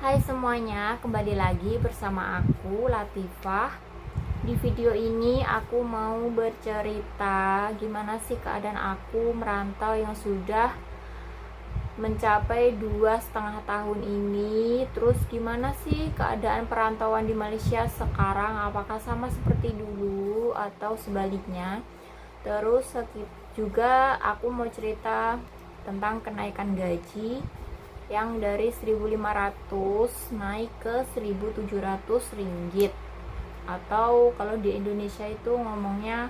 Hai semuanya, kembali lagi bersama aku Latifah. Di video ini aku mau bercerita gimana sih keadaan aku merantau yang sudah mencapai 2,5 tahun ini. Terus gimana sih keadaan perantauan di Malaysia sekarang, apakah sama seperti dulu atau sebaliknya. Terus juga aku mau cerita tentang kenaikan gaji yang dari 1.500 naik ke 1.700 ringgit, atau kalau di Indonesia itu ngomongnya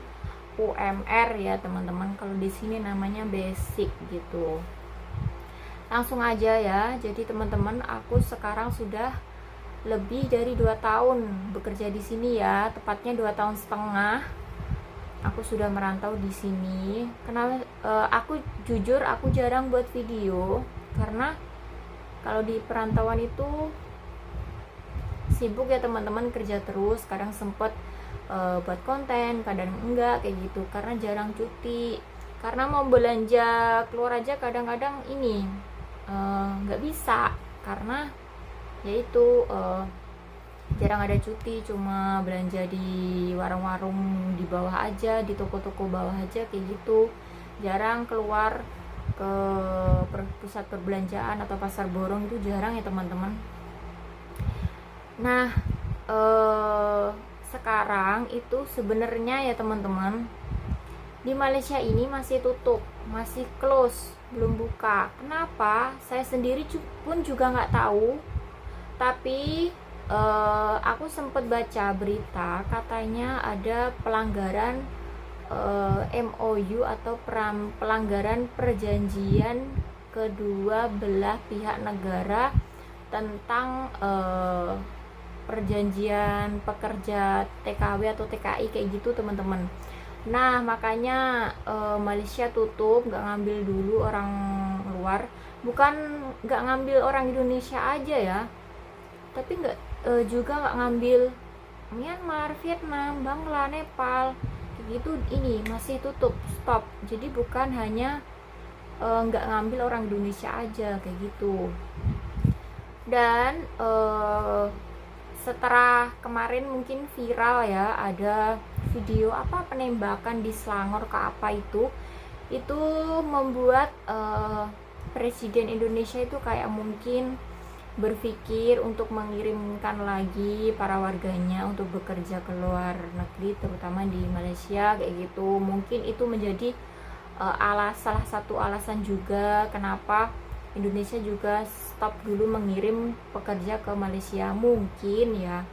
UMR ya teman-teman, kalau di sini namanya basic gitu. Langsung aja ya, jadi teman-teman, aku sekarang sudah lebih dari 2 tahun bekerja di sini ya, tepatnya 2,5 tahun aku sudah merantau di sini. Kenapa aku jujur aku jarang buat video, karena kalau di perantauan itu sibuk ya teman-teman, kerja terus, kadang sempet buat konten, kadang enggak kayak gitu, karena jarang cuti. Karena mau belanja keluar aja kadang-kadang ini nggak bisa, karena yaitu jarang ada cuti, cuma belanja di warung-warung di bawah aja, di toko-toko bawah aja kayak gitu. Jarang keluar ke pusat perbelanjaan atau pasar borong, itu jarang ya teman-teman. Nah, sekarang itu sebenarnya ya teman-teman, di Malaysia ini masih tutup, masih close, belum buka. Kenapa? Saya sendiri pun juga nggak tahu. Tapi aku sempat baca berita, katanya ada pelanggaran MOU atau pelanggaran perjanjian kedua belah pihak negara tentang perjanjian pekerja TKW atau TKI kayak gitu teman-teman. Nah makanya Malaysia tutup, nggak ngambil dulu orang luar. Bukan nggak ngambil orang Indonesia aja ya, tapi nggak juga nggak ngambil Myanmar, Vietnam, Bangla, Nepal kayak gitu. Ini masih tutup, stop. Jadi bukan hanya nggak ngambil orang Indonesia aja kayak gitu. Dan setelah kemarin mungkin viral ya, ada video apa penembakan di Selangor ke apa itu membuat Presiden Indonesia itu kayak mungkin berpikir untuk mengirimkan lagi para warganya untuk bekerja ke luar negeri, terutama di Malaysia kayak gitu. Mungkin itu menjadi salah satu alasan juga kenapa Indonesia juga stop dulu mengirim pekerja ke Malaysia, mungkin ya.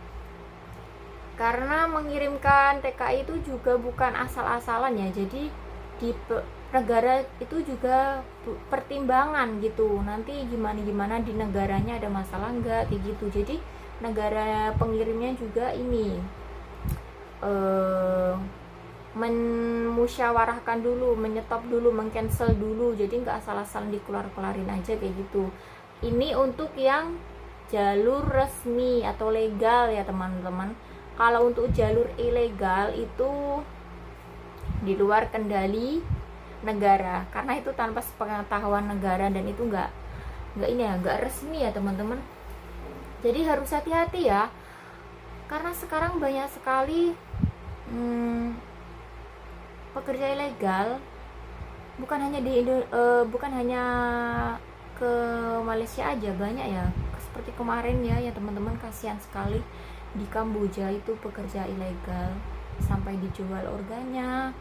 Karena mengirimkan TKI itu juga bukan asal-asalan ya, jadi di negara itu juga pertimbangan gitu, nanti gimana di negaranya ada masalah enggak kayak gitu. Jadi negara pengirimnya juga ini memusyawarahkan dulu, menyetop dulu, mengcancel dulu, jadi nggak asal-asalan dikeluarin aja kayak gitu. Ini untuk yang jalur resmi atau legal ya teman-teman. Kalau untuk jalur ilegal itu di luar kendali negara, karena itu tanpa sepengetahuan negara, dan itu nggak ini ya, nggak resmi ya teman-teman. Jadi harus hati-hati ya, karena sekarang banyak sekali pekerja ilegal, bukan hanya ke Malaysia aja, banyak ya, seperti kemarin ya teman-teman, kasihan sekali di Kamboja itu pekerja ilegal sampai dijual organnya.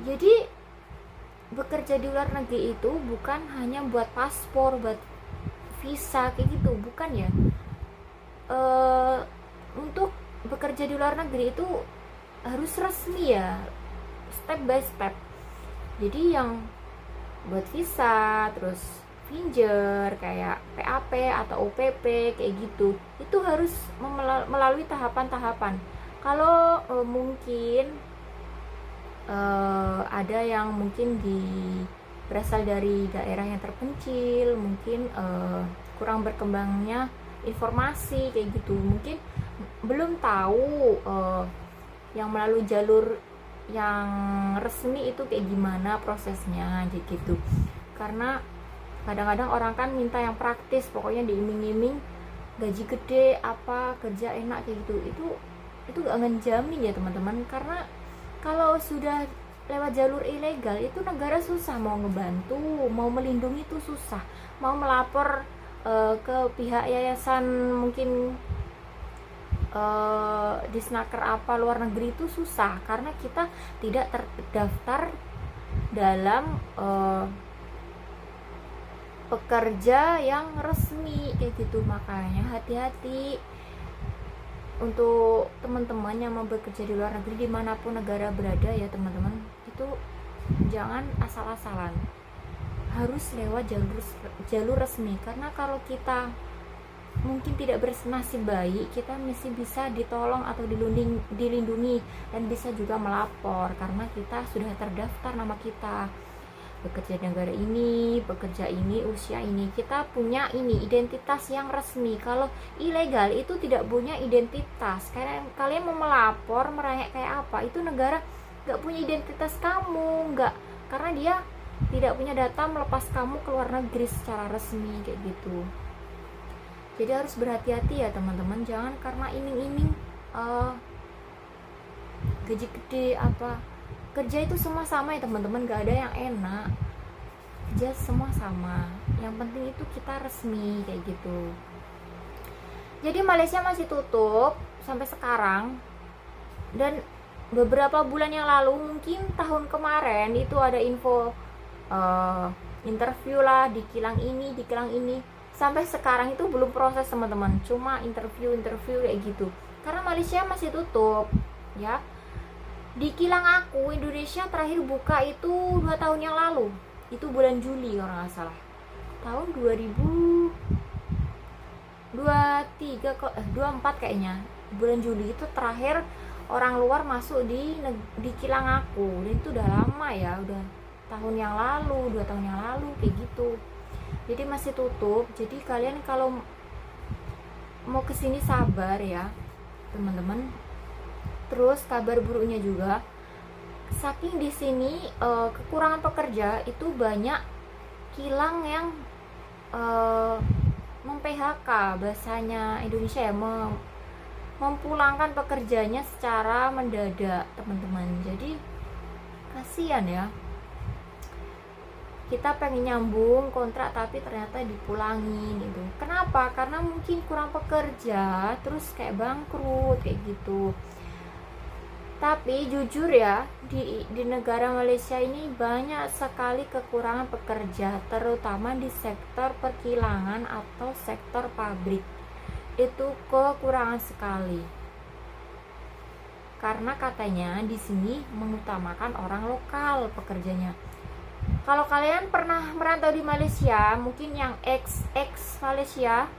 Jadi bekerja di luar negeri itu bukan hanya buat paspor, buat visa kayak gitu, bukan ya. Untuk bekerja di luar negeri itu harus resmi ya, step by step. Jadi yang buat visa, terus Finger kayak PAP atau OPP kayak gitu, itu harus melalui tahapan-tahapan. Kalau mungkin ada yang mungkin berasal dari daerah yang terpencil, mungkin kurang berkembangnya informasi kayak gitu, mungkin belum tahu yang melalui jalur yang resmi itu kayak gimana prosesnya gitu. Karena kadang-kadang orang kan minta yang praktis, pokoknya diiming-iming gaji gede, apa kerja enak kayak gitu, itu gak ngejamin ya teman-teman. Karena kalau sudah lewat jalur ilegal itu negara susah mau ngebantu, mau melindungi itu susah, mau melapor ke pihak yayasan mungkin disnaker apa luar negeri itu susah, karena kita tidak terdaftar dalam pekerja yang resmi kayak gitu. Makanya hati-hati untuk teman-teman yang mau bekerja di luar negeri dimanapun negara berada ya teman-teman, itu jangan asal-asalan, harus lewat jalur resmi. Karena kalau kita mungkin tidak bernasib baik, kita masih bisa ditolong atau dilindungi dan bisa juga melapor karena kita sudah terdaftar nama kita, bekerja di negara ini, bekerja ini, usia ini, kita punya ini identitas yang resmi. Kalau ilegal itu tidak punya identitas. Kalian mau melapor merayap kayak apa, itu negara gak punya identitas kamu, gak, karena dia tidak punya data melepas kamu ke luar negeri secara resmi kayak gitu. Jadi harus berhati-hati ya teman-teman, jangan karena iming-iming gaji gede apa. Kerja itu semua sama ya teman-teman, gak ada yang enak, kerja semua sama, yang penting itu kita resmi kayak gitu. Jadi Malaysia masih tutup sampai sekarang, dan beberapa bulan yang lalu, mungkin tahun kemarin itu ada info interview lah di kilang ini, sampai sekarang itu belum proses teman-teman, cuma interview kayak gitu, karena Malaysia masih tutup ya. Di kilang aku Indonesia terakhir buka itu 2 tahun yang lalu, itu bulan Juli kalau nggak salah, tahun 2024 kayaknya, bulan Juli itu terakhir orang luar masuk di kilang aku. Dan itu udah lama ya, udah tahun yang lalu, 2 tahun yang lalu kayak gitu. Jadi masih tutup. Jadi kalian kalau mau kesini sabar ya teman-teman. Terus kabar buruknya juga, saking di sini kekurangan pekerja, itu banyak kilang yang mem-PHK, bahasanya Indonesia ya, mempulangkan pekerjanya secara mendadak teman-teman. Jadi kasihan ya, kita pengen nyambung kontrak tapi ternyata dipulangin gitu. Kenapa? Karena mungkin kurang pekerja, terus kayak bangkrut kayak gitu. Tapi jujur ya, di negara Malaysia ini banyak sekali kekurangan pekerja, terutama di sektor perkilangan atau sektor pabrik. Itu kekurangan sekali. Karena katanya di sini mengutamakan orang lokal pekerjanya. Kalau kalian pernah merantau di Malaysia, mungkin yang ex Malaysia,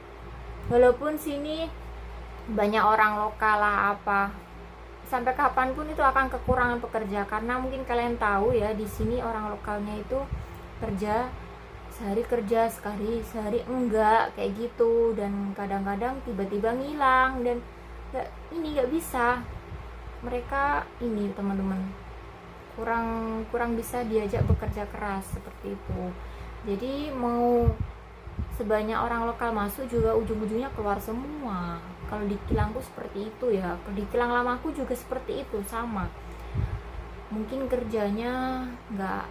walaupun sini banyak orang lokal lah apa, sampai kapanpun itu akan kekurangan pekerja. Karena mungkin kalian tahu ya, di sini orang lokalnya itu kerja sekali, sehari enggak kayak gitu, dan kadang-kadang tiba-tiba ngilang, dan nggak bisa. Mereka ini teman-teman kurang bisa diajak bekerja keras seperti itu. Jadi mau sebanyak orang lokal masuk juga ujung-ujungnya keluar semua. Kalau di kilangku seperti itu ya, di kilang lamaku juga seperti itu, sama. Mungkin kerjanya nggak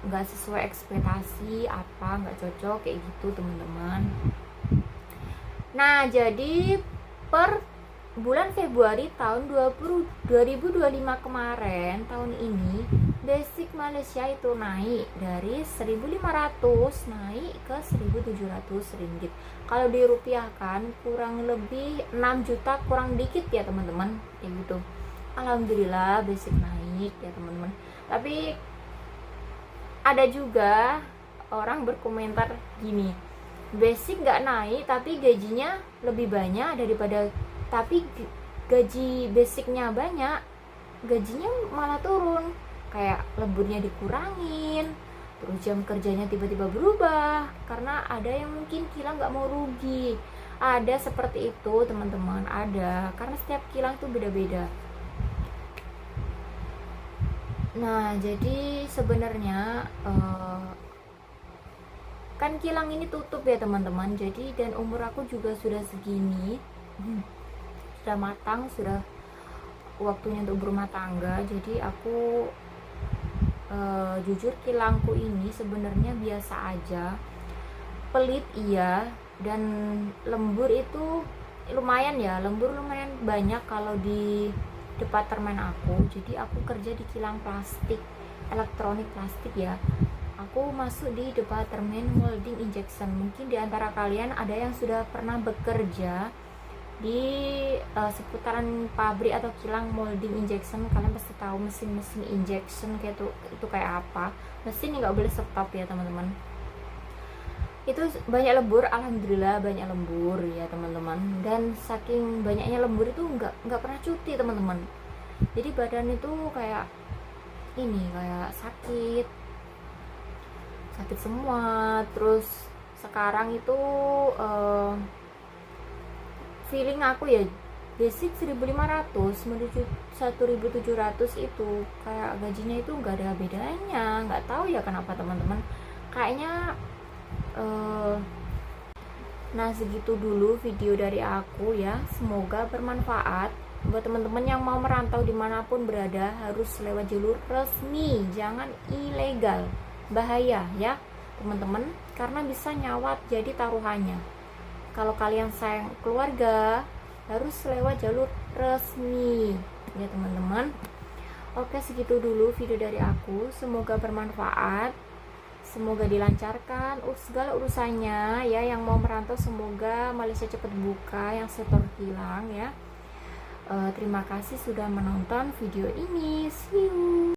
sesuai ekspektasi, apa nggak cocok kayak gitu teman-teman. Nah jadi per bulan Februari tahun 2025 kemarin, tahun ini, basic Malaysia itu naik dari 1.500 naik ke 1.700 ringgit. Kalau dirupiahkan kurang lebih 6 juta kurang dikit ya teman-teman, kayak gitu. Alhamdulillah basic naik ya teman-teman. Tapi ada juga orang berkomentar gini, basic nggak naik tapi gajinya lebih banyak daripada, tapi gaji basicnya banyak, gajinya malah turun, kayak lemburnya dikurangin, terus jam kerjanya tiba-tiba berubah. Karena ada yang mungkin kilang nggak mau rugi, ada seperti itu teman-teman, ada, karena setiap kilang itu beda-beda. Nah jadi sebenarnya kan kilang ini tutup ya teman-teman. Jadi dan umur aku juga sudah segini, sudah matang, sudah waktunya untuk berumah tangga. Jadi aku jujur kilangku ini sebenarnya biasa aja, pelit iya, dan lembur itu lumayan ya, lembur lumayan banyak kalau di departemen aku. Jadi aku kerja di kilang plastik, elektronik plastik ya. Aku masuk di departemen molding injection. Mungkin di antara kalian ada yang sudah pernah bekerja di seputaran pabrik atau kilang molding injection. Kalian pasti tahu mesin-mesin injection kayak itu kayak apa. Mesin nggak boleh stop ya teman-teman. Itu banyak lembur, alhamdulillah banyak lembur ya teman-teman. Dan saking banyaknya lembur itu nggak pernah cuti teman-teman. Jadi badan itu kayak ini, kayak sakit semua. Terus sekarang itu feeling aku ya, basic 1.500 menuju 1.700 itu kayak gajinya itu nggak ada bedanya. Nggak tahu ya kenapa teman-teman, kayaknya nah segitu dulu video dari aku ya, semoga bermanfaat buat teman-teman yang mau merantau dimanapun berada. Harus lewat jalur resmi, jangan ilegal, bahaya ya teman-teman, karena bisa nyawat jadi taruhannya. Kalau kalian sayang keluarga harus lewat jalur resmi ya teman-teman. Oke, segitu dulu video dari aku, semoga bermanfaat, semoga dilancarkan segala urusannya ya. Yang mau merantau semoga Malaysia cepat buka, yang setor hilang ya. Terima kasih sudah menonton video ini, see you.